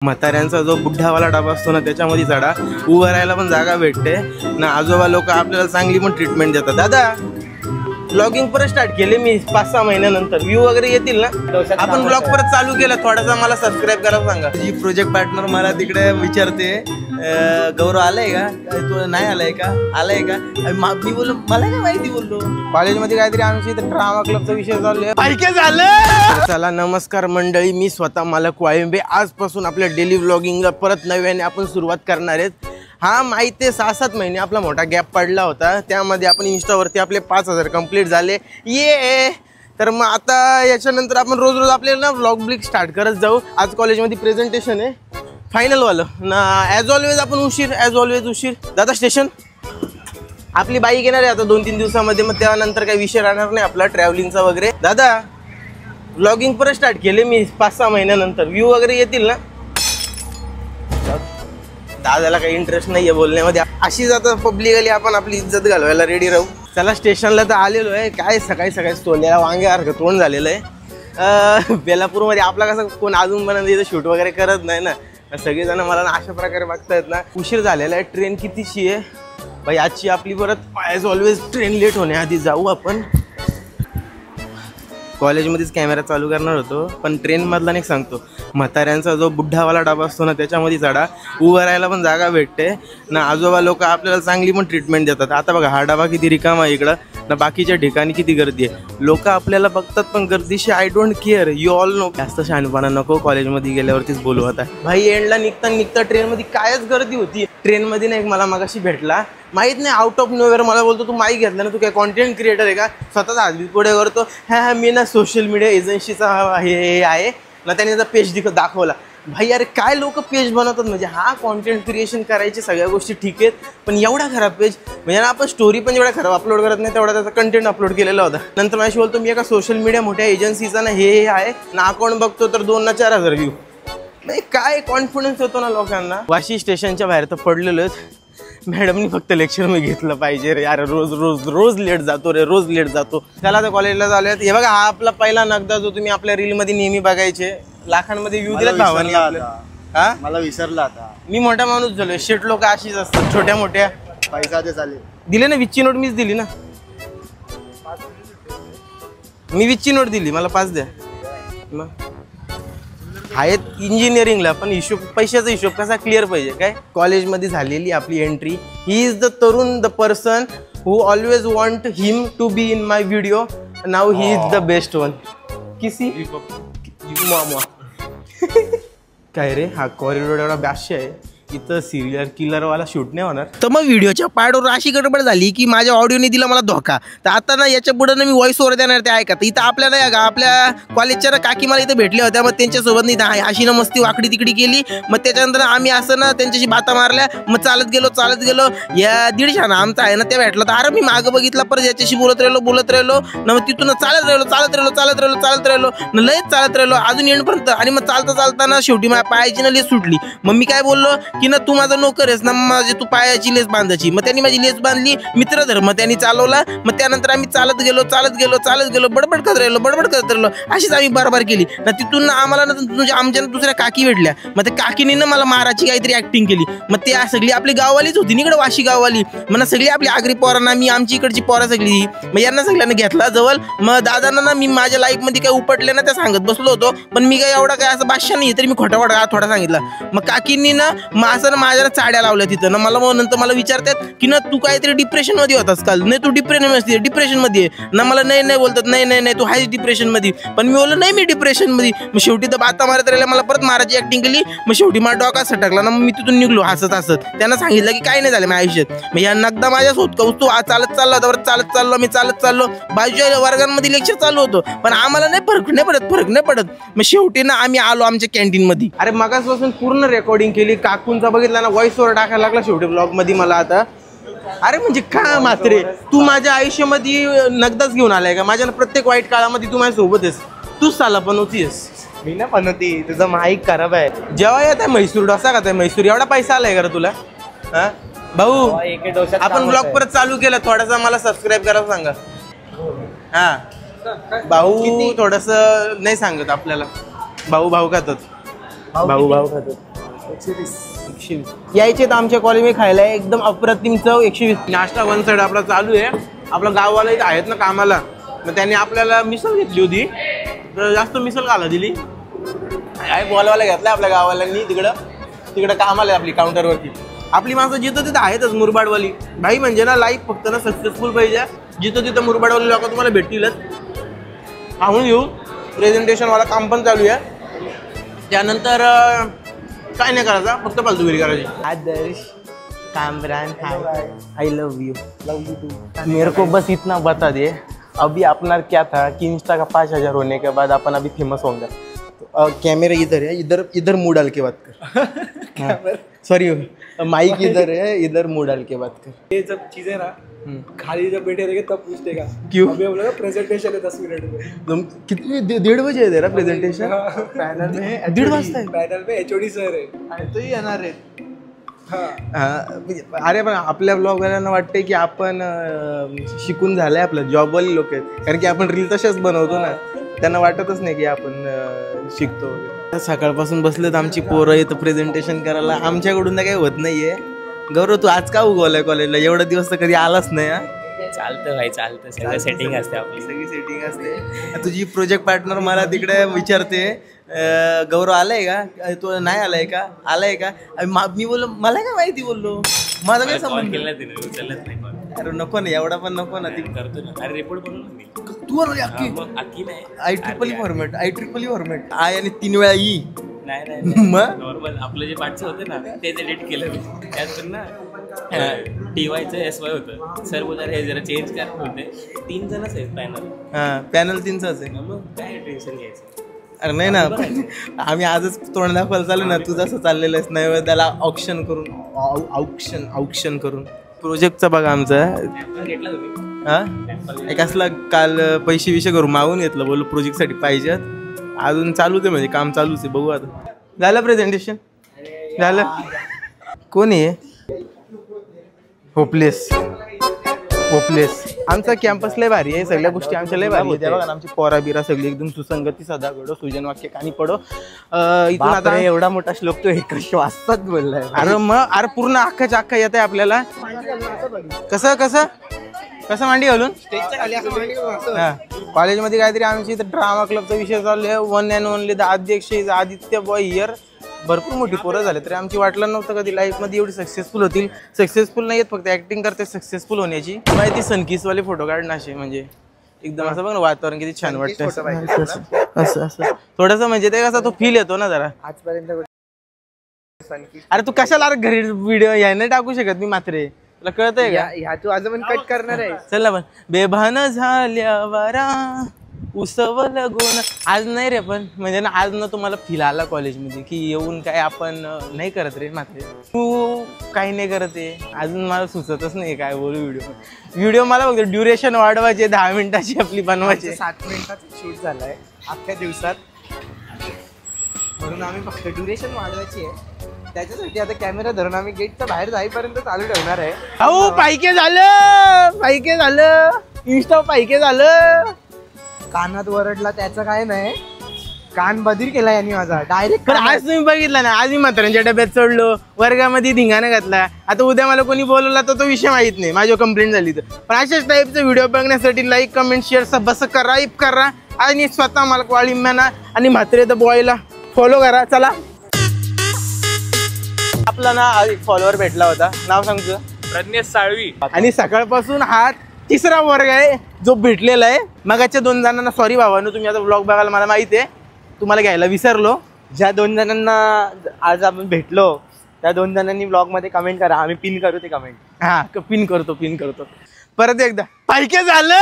म्हाताऱ्यांचा जो बुड्ढावाला डबा असतो ना त्याच्यामध्ये चढा, उभं राहायला पण जागा भेटते ना, आजोबा लोक आपल्याला चांगली पण ट्रीटमेंट देतात। दादा ब्लॉगिंग परत स्टार्ट केले मी 5-6 महिन्यानंतर, व्ह्यू वगैरे येतील ना, आपण ब्लॉग परत चालू केला, थोडासा मला सबस्क्राईब करायला सांगा। जी प्रोजेक्ट पार्टनर मला तिकडे विचारते गौरव आलाय का, तू नाही आलाय का, आलाय का, मी बोललो मला काय माहिती, बोललो कॉलेजमध्ये काहीतरी आमच्या इथे ड्रामा क्लबचा विषय चालू आहे, पाहिजे झालं। चला नमस्कार मंडळी, मी स्वतः मालक वाळिंबे, आजपासून आपल्या डेली व्लॉगिंगला परत नव्याने आपण सुरुवात करणार आहेत। हा माहिती आहे 6-7 महिने आपला मोठा गॅप पडला होता, त्यामध्ये आपण इंस्टावरती आपले 5000 कंप्लीट झाले ये, तर मग आता याच्यानंतर आपण रोज रोज आपल्याला व्लॉग ब्लिक स्टार्ट करत जाऊ। आज कॉलेजमध्ये प्रेझेंटेशन आहे फायनलवालं ना, ॲज ऑलवेज आपण उशीर, ॲज ऑलवेज उशीर। दादा स्टेशन आपली बाईक येणार आहे आता 2-3 दिवसामध्ये, मग त्यानंतर काही विषय राहणार नाही आपला ट्रॅव्हलिंगचा वगैरे। दादा व्लॉगिंग परत स्टार्ट केले मी 5-6 महिन्यानंतर, व्ह्यू वगैरे येतील ना, दादाला काही इंटरेस्ट नाही आहे बोलण्यामध्ये, अशीच आता पब्लिकली आपण आपली इज्जत घालवायला रेडी राहू। चला स्टेशनला तर आलेलो आहे, काय सकाळी सकाळी तोंडाला वांग्यासारखं तोंड झालेलं आहे। बेलापूरमध्ये आपला कसं कोण अजून पण इथं शूट वगैरे करत नाही ना, सगळेजण मला ना अशा प्रकारे बघतायत ना। उशीर झालेला आहे, ट्रेन कितीची आहे भाई आजची आपली, परत ॲज ऑलवेज ट्रेन लेट होण्याआधी जाऊ आपण। कॉलेजमध्येच कॅमेरा चालू करणार होतो, पण ट्रेनमधला नाही सांगतो, म्हाताऱ्यांचा जो बुड्ढावाला डबा असतो ना त्याच्यामध्ये चढा, उभं राहायला पण जागा भेटते ना, आजोबा लोक आपल्याला चांगली पण ट्रीटमेंट देतात। आता बघा हा डबा किती रिकामा आहे इकडं ना, बाकीच्या ठिकाणी किती गर्दी आहे, लोक आपल्याला बघतात पण गर्दीशी I don't care, you all know. जास्त शहाणपणा नको, कॉलेजमध्ये गेल्यावरतीच बोलू आता। भाई एंडला निघता ट्रेनमध्ये कायच गर्दी होती, ट्रेनमध्ये नाही मला मगाशी भेटला, माहीत नाही आउट ऑफ नोवेअर, मला बोलतो तू माईक घेतला ना, तू काय कॉन्टेंट क्रिएटर आहे का, स्वतःच हात पुढे करतो, हा मी ना सोशल मीडिया एजन्सीचा हे आहे ना, त्याने त्याचा पेज दाखवला। भाई अरे काय लोक पेज बनवतात, म्हणजे हा कॉन्टेंट क्रिएशन करायचे सगळ्या गोष्टी ठीक आहेत, पण एवढा खराब पेज, म्हणजे ना आपण स्टोरी पण जेवढा खराब अपलोड करत नाही तेवढा त्याचा कंटेंट अपलोड केलेला होता। नंतर माझ्याशी बोलतो मी एका सोशल मीडिया मोठ्या एजन्सीचा ना हे आहे ना, अकाउंट बघतो तर 2 ना 4000 व्ह्यू, नाही काय कॉन्फिडन्स होतो ना लोकांना। वाशी स्टेशनच्या बाहेर तर पडलेलो आहेत, मॅडमनी फक्त लेक्चर मी घेतलं पाहिजे रे यार, रोज लेट जातो रे, रोज लेट जातो। त्याला आता कॉलेजला चालू आहेत, हे बघा हा आपला पहिला नगदा जो तुम्ही आपल्या रीलमध्ये नेहमी बघायचे, लाखांमध्ये व्ह्यू दिलेत भावानी आपलं। हा मला विसरला आता, मी मोठा माणूस झालोय, शेट लोक अशीच असतात छोट्या मोठ्या, पैसा ते चालेल दिले ना, 20ची नोट मीच दिली ना, मी 20ची नोट दिली, मला 5 द्या। मग आहेत इंजिनिअरिंगला, पण हिशोब पैशाचा हिशोब कसा क्लिअर पाहिजे काय। कॉलेजमध्ये झालेली आपली entry, he is the Tarun, the person who always want him to be in my video, नाव he is the best one. किसी काय रे, हा कॉरिडोर एवढा बॅश आहे, इथं सिरियल किलरवाला शूट नाही होणार। तर मग व्हिडिओच्या पार्टवर अशी गडबड झाली की माझ्या ऑडिओने दिला मला धोका, तर आता ना याच्या पुढे ना मी व्हॉइस ओव्हर देणार ते ऐका। इथं आपल्याला आपल्या कॉलेजच्या काकी मला इथं भेटल्या होत्या, मग त्यांच्यासोबत नाही अशी ना मस्ती वाकडी तिकडी केली, मग त्याच्यानंतर आम्ही असं ना त्यांच्याशी बाता मारल्या, मग चालत गेलो या 150 ना आमचा आहे ना त्या भेटला, तर अरे मी मागं बघितलं, परत याच्याशी बोलत राहिलो ना, मग तिथून चालत राहिलो ना, लयच चालत राहिलो अजून एंडपर्यंत, आणि मग चालता ना शेवटी माझ्या पायाची ना लेस सुटली। मग मी काय बोललो की ना तू माझा नोकर आहेस ना, माझी तू पायाची लेस बांधायची, मग त्यांनी माझी लेस बांधली, मित्रधर्म त्यांनी चालवला। मग त्यानंतर आम्ही चालत गेलो बडबड करत राहिलो, अशीच आम्ही बारबार केली ना। तिथून ना आम्हाला ना आमच्या दुसऱ्या काकी भेटल्या, मग त्या काकीने ना मला माराची काहीतरी ऍक्टिंग केली, मग ते सगळी आपली गाववालीच होती निकडे, वाशी गाववाली, मग सगळी आपली आगरी पोरांना, मी आमची इकडची पोरा सगळी, मग यांना सगळ्यांना घेतला जवळ। मग दादांना ना मी माझ्या लाईफ मध्ये काय उपटले ना त्या सांगत बसलो होतो, पण मी काय एवढा काय असं भाषा नाही, तरी मी खोटा थोडा सांगितला। मग काकींनी ना असं ना माझ्या चाड्या लावल्या तिथं ना, मला मग नंतर मला विचारतात की ना तू काहीतरी डिप्रेशन मध्ये होतास काल, नाही तू डिप्रेशन मध्ये ना, मला नाही बोलतात, नाही तू हायच डिप्रेशन मध्ये, पण मी बोललो नाही मी डिप्रेशन मध्ये। मग शेवटी तर बाता मारत राहिल्या, मला परत माराची ऍक्टिंग केली, मग शेवटी मला डोका सटकला ना, मग मी तिथून निघलो हसत, त्यांना सांगितलं की काय नाही झालं माझ्या आयुष्यात। मग या नगदा माझ्या सोबत तू चालत चाललो, बाजूच्या वर्गांमध्ये लेक्चर चालू होतो, पण आम्हाला नाही फरक नाही पडत। मग शेवटी ना आम्ही आलो आमच्या कॅन्टीन मध्ये, अरे मगासपासून पूर्ण रेकॉर्डिंग केली, काकूंचा बघितला ना व्हॉइस ओव्हर टाकायला लागला शेवटी ब्लॉग मध्ये मला आता। अरे म्हणजे काय मात्रे, तू माझ्या आयुष्यामध्ये नगदाच घेऊन आलाय का, माझ्या प्रत्येक वाईट काळामध्ये तू माझ्या सोबत आहेस, तूच साला बनवतीस, मी ना बनवती, तुझा माईक खराब आहे। जेव्हा येत आहे म्हैसूर डोसा का म्हैसूर, एवढा पैसा आलाय का तुला भाऊ? आपण ब्लॉग परत चालू केला, थोडासा मला सबस्क्राईब करायला सांगा। हा भाऊ थोडस नाही सांगत आपल्याला, भाऊ खातात, भाऊ खातात। 120 यायचे तर आमच्या कॉलेजमध्ये खायला एकदम अप्रतिम चव 120. नाश्ता वन साईड आपला चालू आहे. आपला गाववाला इथं आहेत ना कामाला, मग त्यांनी आपल्याला मिसळ घेतली होती, तर जास्त मिसळ घाला दिली. काय बॉलवाला घेतला आपल्या गाववाल्यांनी, तिकडं कामाला आहे आपली काउंटरवरती. आपली माणसं जिथं तिथं आहेतच मुरबाडवाली भाई. म्हणजे ना लाईफ फक्त ना सक्सेसफुल पाहिजे, जिथं तिथं मुरबाडवाली लोक तुम्हाला भेटतीलच. पाहून घेऊ. प्रेझेंटेशनवाला काम पण चालू आहे. त्यानंतर काय नाही करायचा, फक्त फालतूगिरी करायची. Adarsh Kamran I love you too. मेरे को बस इतना बता दे, अभी अपना क्या था कि इंस्टा का 5000 होने के बाद अपन अभी फेमस होंगे. कैमरा इधर है, इधर मुंह डाल के बात कर. सॉरी माइक इधर है, इधर मुंह डाल के बात कर. ये सब चीजें ना खाली जब बैठे रहेंगे तब पूछतेगा क्यों. अभी हम लोग प्रेजेंटेशन है 10 मिनट में. तुम कितनी 1:30 बजे है तेरा प्रेजेंटेशन. पैनल में 1:30 वाजता है. पैनल में HOD सर है आणि तो येणार आहे. अरे पण आपल्या ब्लॉगवाल्यांना वाटते की आपण शिकून झालंय, आपलं जॉबवाली लोक आहेत, कारण की आपण रील तशाच बनवतो ना. त्यांना वाटतच नाही की आपण शिकतो वगैरे. सकाळपासून बसलेत आमची पोरं येतं प्रेझेंटेशन करायला. आमच्याकडून तर काही होत नाहीये. गौरव तू आज का उगवलाय कॉलेजला, एवढा दिवस तर कधी आलाच नाही. चालतं भाई चालतं, सगळं सेटिंग असते आपली, सगळी सेटिंग असते. तुझी प्रोजेक्ट पार्टनर मला तिकडे विचारते गौरव आलाय का, तो नाही आलाय का, आलाय का. मी बोललो मला काय माहिती, बोललो माझा काय संबंध. उचलत नाही. अरे नको ना, एवढा पण नको ना. ती करतो ना. अरे रिपोर्ट बनवला मी. तू अक्की नाही. IEEE फॉर्मॅट आय आणि 3 वेळा ई. नाही मग नॉर्मल आपलं जे पाठचं होतं ना ते एडिट केलं मी. त्यातून ना TYचं SY होतं. सर बोलणार हे जरा चेंज कर होते. 3 जणच आहेत पॅनल. पॅनल 3च आहे. मग काय टेन्शन घ्यायचं. अरे नाही ना, आम्ही आजच तोंड दाखवायला चालू ना, तू जसं चाललेलं आहेस नाही त्याला ऑप्शन करून ऑप्शन करून. प्रोजेक्टचा बघा आमचा घेतला तुम्ही. एक असला काल पैसे विषय करून मागून घेतलं, बोललो प्रोजेक्टसाठी पाहिजेत. अजून चालूच आहे, म्हणजे काम चालूच आहे. बघू आता. झालं प्रेझेंटेशन झालं. कोण आहे होपलेस. आमचा कॅम्पस लय भारी आहे, सगळ्या गोष्टी आमच्या लय भारी आहे. बघा आमची पोरा बिरा सगळी एकदम सुसंगती सदा घडो, सुजन वाक्य कानी पडो. इथून आता एवढा मोठा श्लोक तो एका श्वासात बोललाय. अरे पूर्ण अख्खाच्या अख्खा येत आहे आपल्याला. कसं मांडी घालून कॉलेजमध्ये काहीतरी आमची ड्रामा क्लबचा विषय चालू आहे. 1 and only द अध्यक्ष इज आदित्य बॉय हिअर. भरपूर मोठी पोरं झाले, तरी आमची वाटलं नव्हतं कधी लाईफमध्ये एवढी सक्सेसफुल होतील. सक्सेसफुल नाही आहेत, फक्त ऍक्टिंग करते सक्सेसफुल होण्याची. माहिती सनकिसवाले फोटो काढणं असे, म्हणजे एकदम असं बघ ना वातावरण किती छान वाटतं. असं थोडंसं म्हणजे ते कसं तो फील येतो ना जरा. आजपर्यंत अरे तू कशाला घरी व्हिडिओ या नाही टाकू शकत मी मात्र, तुला कळतंय का. ह्या तू आज पण कट करणार आहे. चल ना पण बेभान झाल्यावरा उसवल गुण. आज नाही रे, पण म्हणजे ना आज ना तुम्हाला फील आला कॉलेजमध्ये की येऊन काय आपण नाही करत रे. मात्र तू काही नाही करत आहे. अजून मला सुचतच नाही काय बोलू. व्हिडिओ मला फक्त ड्युरेशन वाढवायचे, 10 मिनिटाची आपली बनवायची. 7 मिनिटाचा शूट झालाय अख्ख्या दिवसात, म्हणून आम्ही फक्त ड्युरेशन वाढवायची आहे. त्याच्यासाठी आता कॅमेरा धरून आम्ही गेटच्या बाहेर जाईपर्यंत चालू ठेवणार आहे. अहो पायके झालं इंस्टा पायके झालं. कानात वरडला त्याचं काय नाही, कान बधीर केला यांनी माझा डायरेक्ट. पण आज तुम्ही बघितला ना, आज मी म्हाताऱ्यांच्या डब्यात चढलो, वर्गामध्ये धिंगाणा घातला. आता उद्या मला कोणी बोलवला तर तो विषय माहित नाही, माझी कंप्लेंट झाली तर. पण अशाच टाईपचा व्हिडिओ बघण्यासाठी लाईक कमेंट शेअर सबस्क्राईब करा आणि स्वतः मला वाळिंब्याना आणि म्हात्रे द बॉयला फॉलो करा. चला, आपला ना एक फॉलोअर भेटला होता, नाव सांगतो प्रज्ञेश साळवी. आणि सकाळपासून हा 3रा वर्ग आहे जो भेटलेला आहे. मगाच्या 2 जणांना सॉरी भावानो, तुम्ही आता व्लॉग बघायला मला माहिती आहे, तुम्हाला घ्यायला विसरलो. ज्या 2 जणांना आज आपण भेटलो त्या 2 जणांनी ब्लॉग मध्ये कमेंट करा, आम्ही पिन करू ते कमेंट. पिन करतो परत एकदा. पायके झालं.